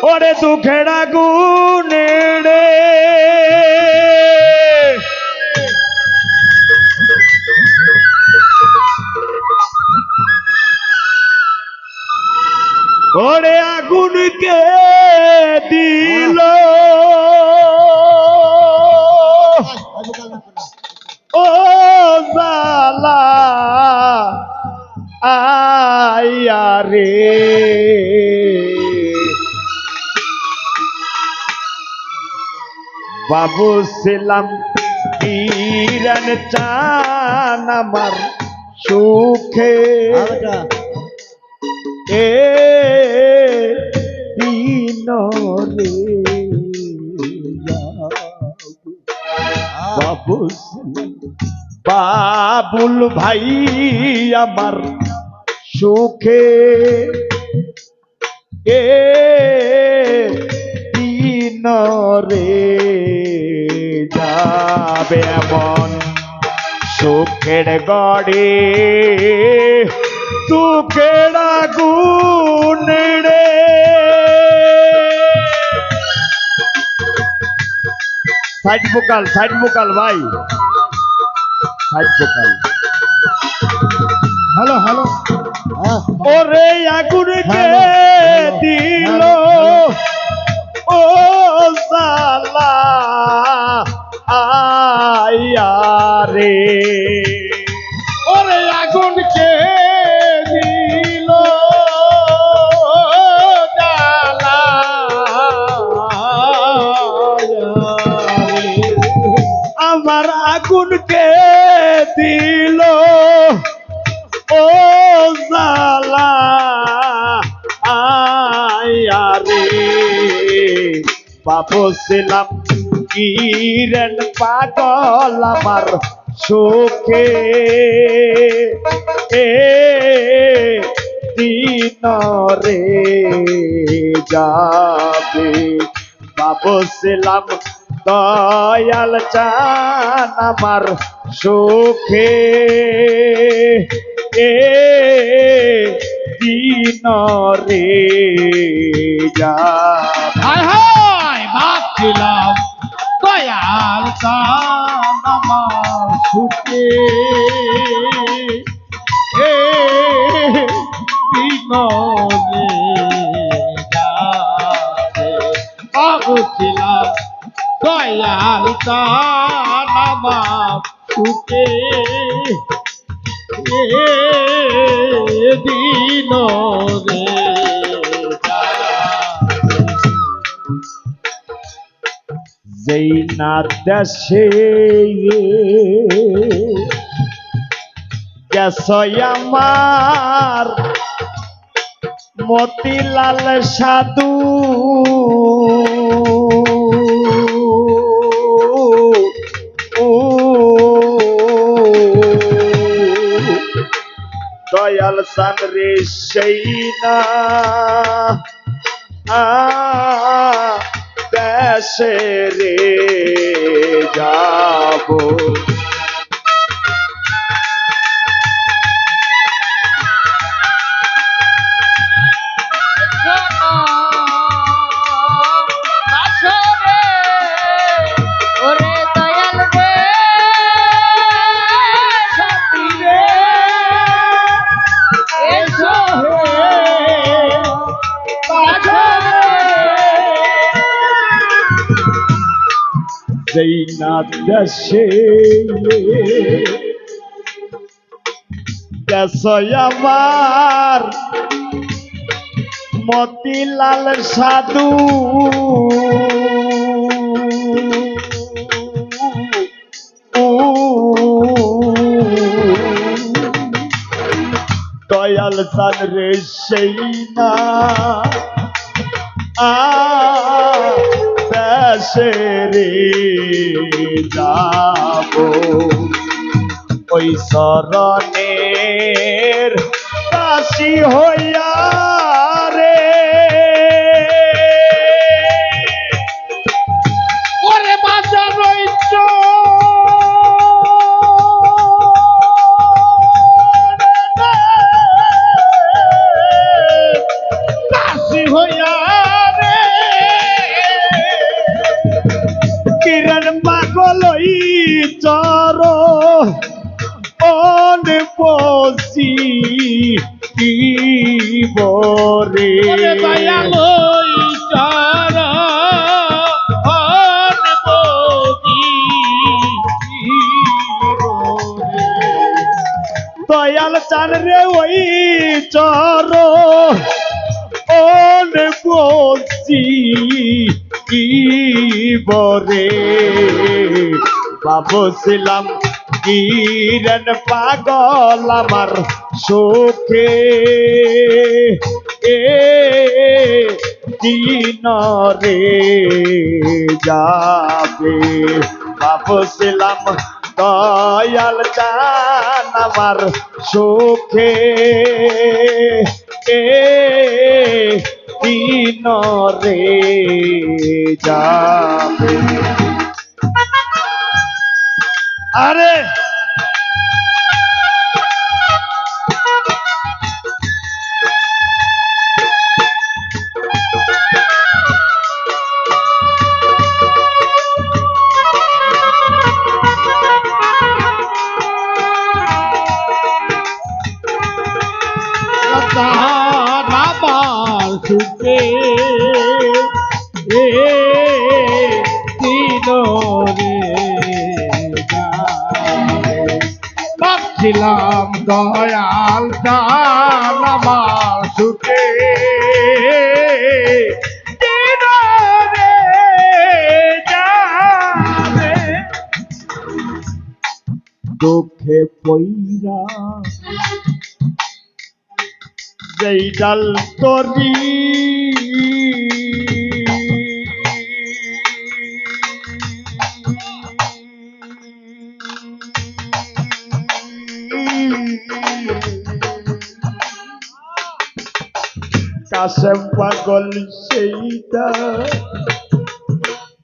ওরে দুঃখের আগুনে রে ওরে আগুন কে দিল ও জালা আয়া রে বাবু ছিলাম কিরণ চান আমার সুখে এ দিন রে বাবু বাবুল ভাই আমার সুখে এ দিন রে যাবে এমন সুখের গড়ে দুঃখের আগুন রে সাইড ভোকাল ভাই সাইড ভোকাল হ্যালো হ্যালো ওরে আগুন কে দিল ও জালা আয়া রে ওরে আগুন কে দিল জালা আমার আগুন কে দিল ও জালা আয়া রে বাবু ছিলাম কিরণ পাগল আমার সুখে এ দিন রে যাবে বাবু ছিলাম দয়াল চান আমার সুখে এ দিন রে যাবে ভাবছিলাম দয়াল চান আমার সুখে এ বিনোদে যাবে ভাবছিলাম দয়াল চান আমার সুখে এ বিনোদে যেই না দেশে গেছই আমার মতিলাল সাধু দয়াল সান রে সেই না দেশে রে যাব যেই না দেশে দেশই আমার মতিলাল সাধু দয়াল চান রে সেই না দেশে রে যাব ওই শরণের দাসী হইয়া রে ওরে বাজার রইছ রে ওরে দয়ালো ঈশ্বর দয়াল চান রে ওই চর বলছি কি বরে ভাবছিলাম কিরণ পাগল আমার সুখে দিন রে যাবে ভাবছিলাম দয়াল চান আমার সুখে দিন রে যাবে আরে আমার সুখে দিন রে ভাবছিলাম দয়াল চান আমার সুখে দিন রে যাবে। দুঃখে পইরা যেই ডাল তরি কাশেম পাগল সেইটা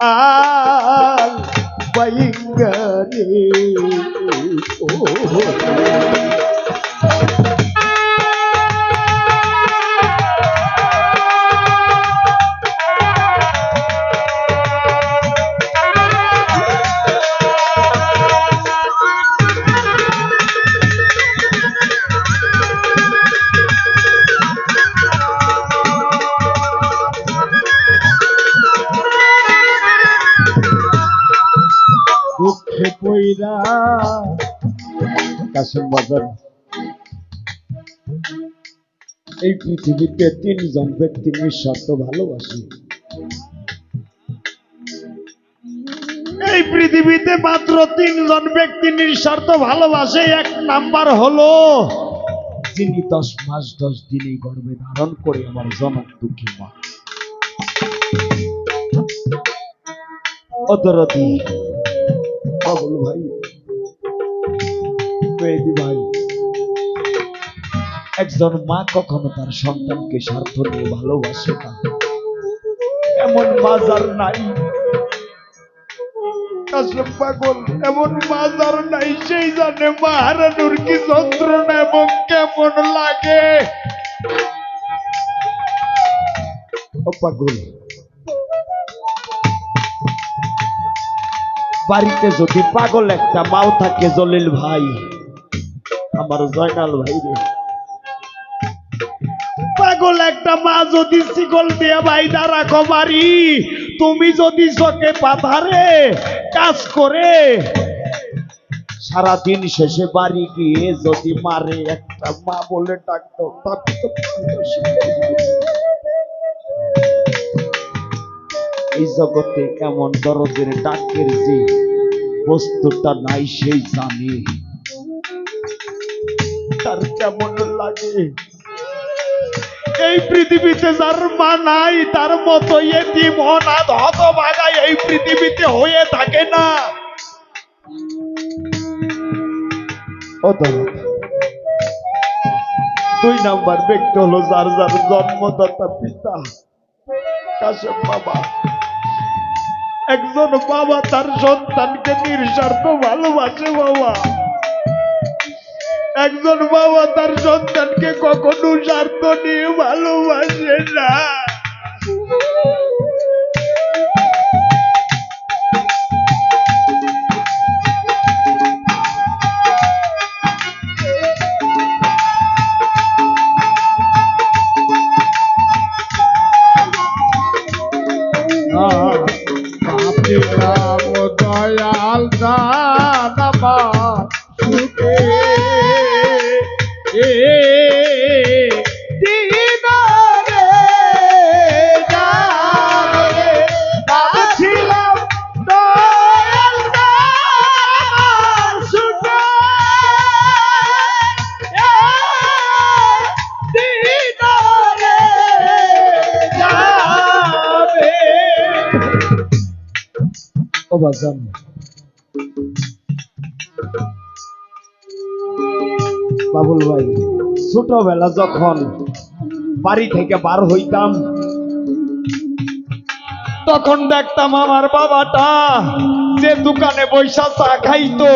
আর বাইঙ্গারে ও দুঃখে পইরা কাশেম বাজার এই পৃথিবীতে তিনজন ব্যক্তি নিঃস্বার্থ ভালোবাসে এই পৃথিবীতে মাত্র তিনজন ব্যক্তি নিঃস্বার্থ ভালোবাসে এক নাম্বার হলো যিনি 10 মাস 10 দিনই গর্ভে ধারণ করে আমার জনক দুঃখী মা অদরদি পাগল ভাই মেহেদি ভাই একজন মা কখনো তার সন্তানকে স্বার্থ নিয়ে ভালোবাসে না এমন মাজার নাই কাশেম পাগল এমন মাজার নাই সেই জানে মা হারানোর কি যন্ত্রণা এবং কেমন লাগে ও পাগল বাড়িতে যদি পাগল একটা মাও থাকে জলিল ভাই আমার জয়নাল ভাই রে পাগল একটা মা যদি শিকল দিয়ে বাইদা রাখো বাড়ি তুমি যদি চোখে পাথারে কাজ করে সারাদিন শেষে বাড়ি গিয়ে যদি মারে একটা মা বলে ডাকতো এই জগতে এমন দরদের ডাকের যে বস্তুটা নাই সেই জানে তার কেমন লাগে এই পৃথিবীতে যার মা নাই তার মতো এতিম অনাথ হতভাগা এই পৃথিবীতে হয়ে থাকে না দুই নাম্বার ব্যক্তি হলো যার যার জন্মদাতা পিতা কাশেম বাবা একজন বাবা তার সন্তানকে নিঃস্বার্থ ভালোবাসে বাবা একজন বাবা তার সন্তানকে কখনো স্বার্থ নিয়ে ভালোবাসে না বাজান বাবুল ভাই, ছোটবেলা যখন বাড়ি থেকে বার হইতাম তখন দেখতাম আমার বাবাটা যে দোকানে বৈশা চা খাইতো,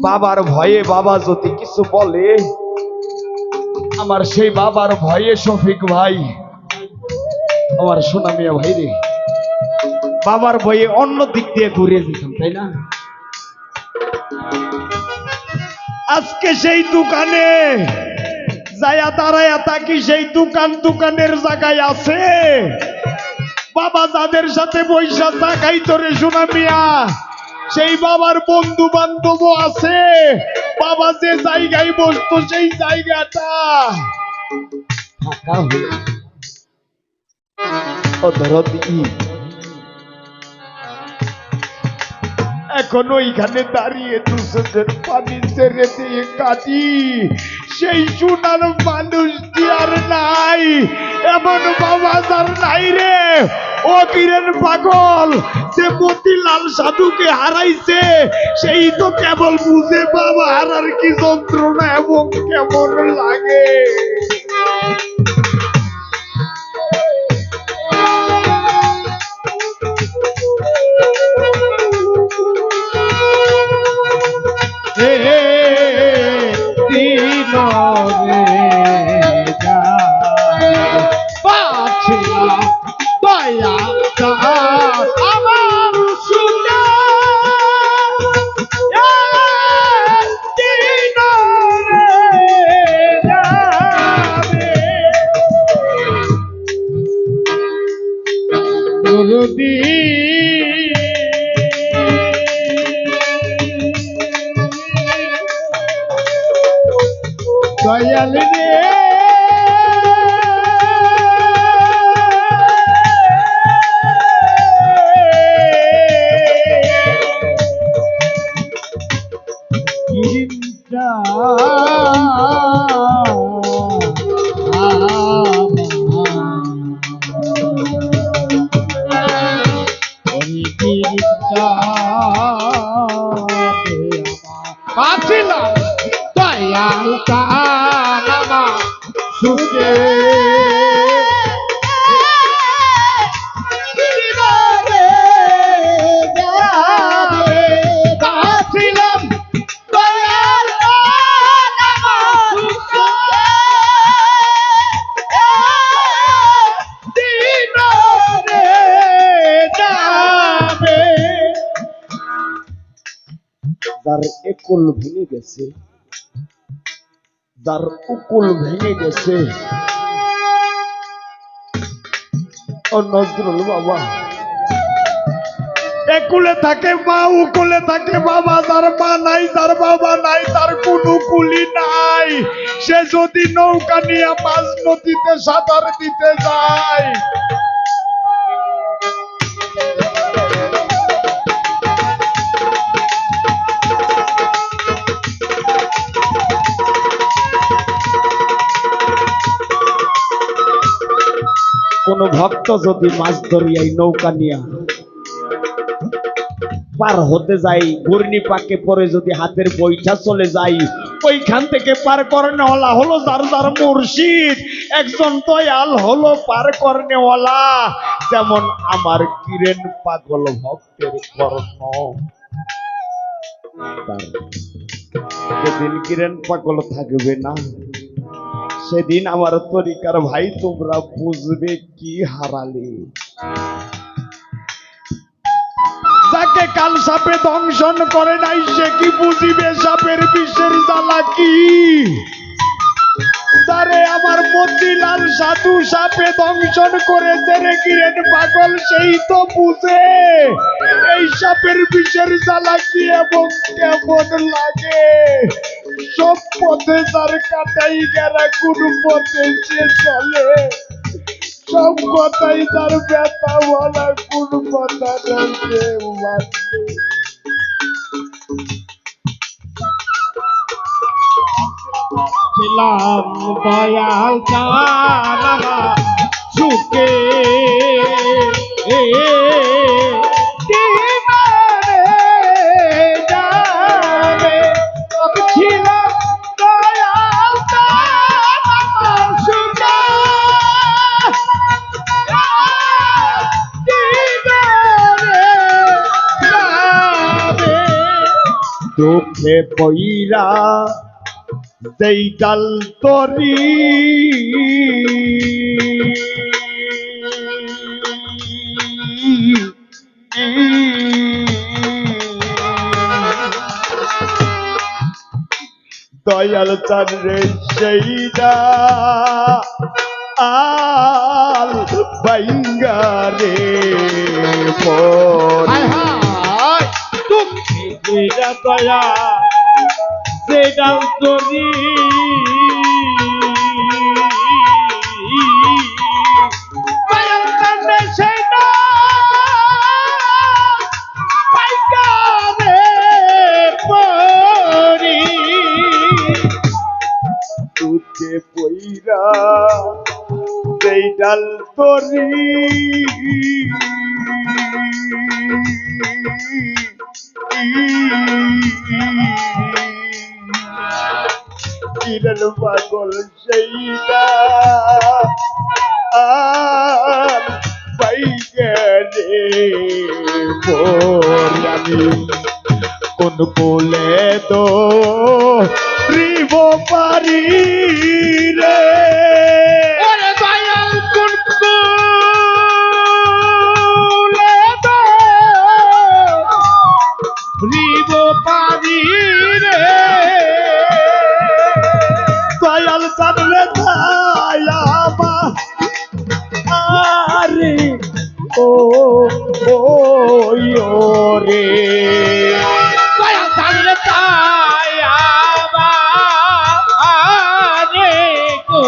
বাবার ভয়ে বাবা যদি কিছু বলে, আমার সেই বাবার ভয়ে শফিক ভাই, আমার সোনা মিয়া ভাই রে, বাবার ভয়ে অন্য দিক দিয়ে ঘুরে যেতাম, তাই না? আজকে সেই দোকানে যায়া দাঁড়ায়া থাকি, সেই দোকানের জায়গায় আছে বাবা যাদের সাথে বৈশা চা খাইতো রে সোনা মিয়া, সেই বাবার বন্ধু বান্ধব আছে, বাবা যে জায়গায় বসতো সেই জায়গাটা ফাঁকা হয়ে এখন ওইখানে দাঁড়িয়ে দুশোদের পানি ছেড়ে দিয়ে কাটি, সেই সোনার মানুষটি আর নাই, এমন বাবা যার নাই রে। ও কিরেন পাগল, যে মতিলাল সাধুকে হারাইছে সেই তো কেবল বুঝে বাবা হারার কি যন্ত্রণা এবং কেমন লাগে। দয়াল রে দয়াল কানামা সুখে যার একুল ভেঙে গেছে, যার উকুল ভেঙে গেছে, ও নজরুল বাবা, একুলে থাকে মা, উকুলে থাকে বাবা, যার মা নাই, যার বাবা নাই, তার কোনো কুলি নাই, সে যদি নৌকা নিয়ে মাঝ নদীতে সাঁতার দিতে যায়, কোন ভক্ত যদি মাছ ধরিয়াই নৌকা নিয়া পার হতে যাই, ঘূর্ণি পাকে পরে যদি হাতের বৈঠা চলে যাই, ওইখান থেকে পার করনেওয়ালা হলো যার যার মুর্শিদ, একজন দয়াল হলো পার করনেওয়ালা, যেমন আমার কিরেন পাগল ভক্তের কর্ণ। যেদিন কিরেন পাগল থাকবে না, সেদিন আমার তরিকার ভাই তোমরা বুঝবে কি হারালে। যাকে কাল সাপে দংশন করে নাই সে কি বুঝিবে সাপের বিষের জ্বালা কি। তারে আমার মতিলাল সাধু সাপে দংশন করেছে রে কিরেন পাগল, সেই তো বুঝে এই সাপের বিষের জ্বালা কি এবং কেমন লাগে। সব পথে তার কাটাই গেরা, কোন পথে সে চলে, সব কথাই তার ব্যথা বলা, কোন কথা সে ছিলাম দয়াল কানামা সুখে দুঃখে পইরা সেই ডাল তরি দয়াল চান রে সেইটা আল বাইঙ্গা রে হায় হায় দুঃখে পইরা দয়া সেই ডাল তরি দয়াল চান রে সেইটা বাইঙ্গা রে পরি দুঃখে পইরা সেই ডাল তরি কিরণ পাগল সেইটা আর পাইগে রে আমি কোন বলে তো রিব পারি রে ওরে দয়াল কোন কুলে তো রিব পারি রে দয়াল চাঁদলে দয়াবা আরে ও ও রে দয়াল চাঁদলে তায়াবা আরে গো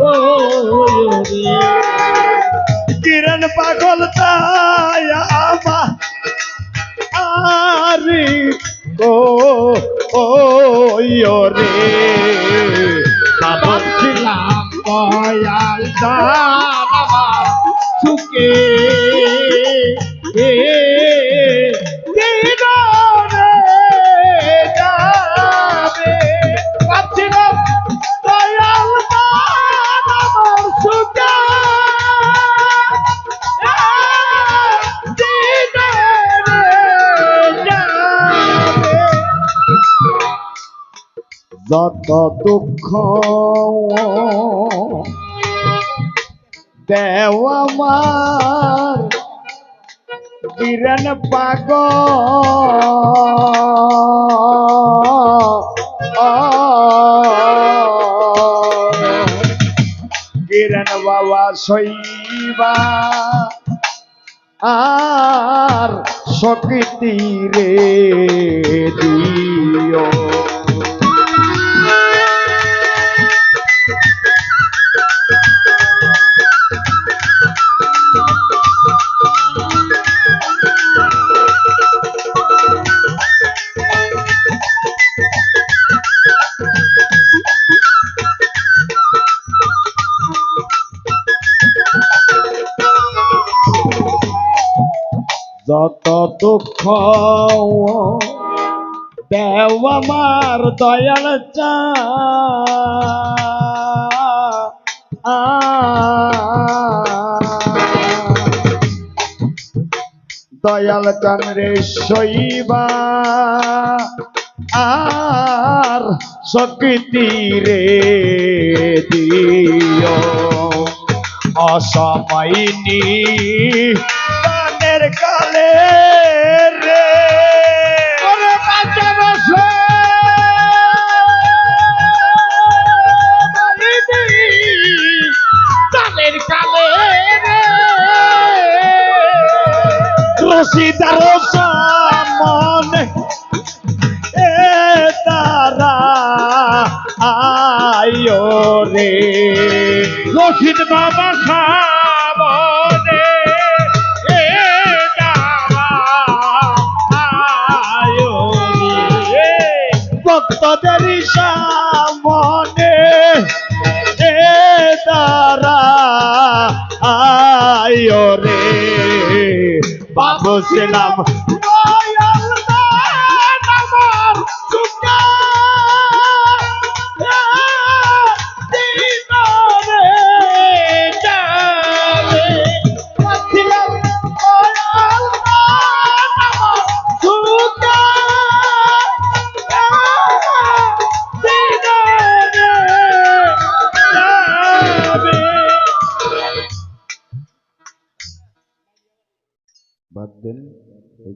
ও রে কিরণ পাগল দয়াবা আরে ও রে ভাবছিলাম দয়াল আমার সুখে যাবে ভাবছিলাম দয়াল আমার সুখে যাবে যত দুঃখ দেও আমার কিরণ পাগ কিরণ বাবা শৈবা আর শক্তি রে দিও যত দুঃখ দেও আমার দয়াল চা দয়াল চন্দ্রে শৈবা আর শক্তি রে দিও অসময়নি কালে রে ওরে বাচ্চা বসে তাদের কালে রে রশিদার সামনে এ তারা আয়ো রে রশিদ বাবা সামনে এ তারা আয়ো রে ভক্তদের সামনে এ তারা আয়ো রে ভাবছিলাম দয়াল দান আমার সুখে দিন রে যাবে। ভাবছিলাম দয়াল দান আমার সুখে দেন।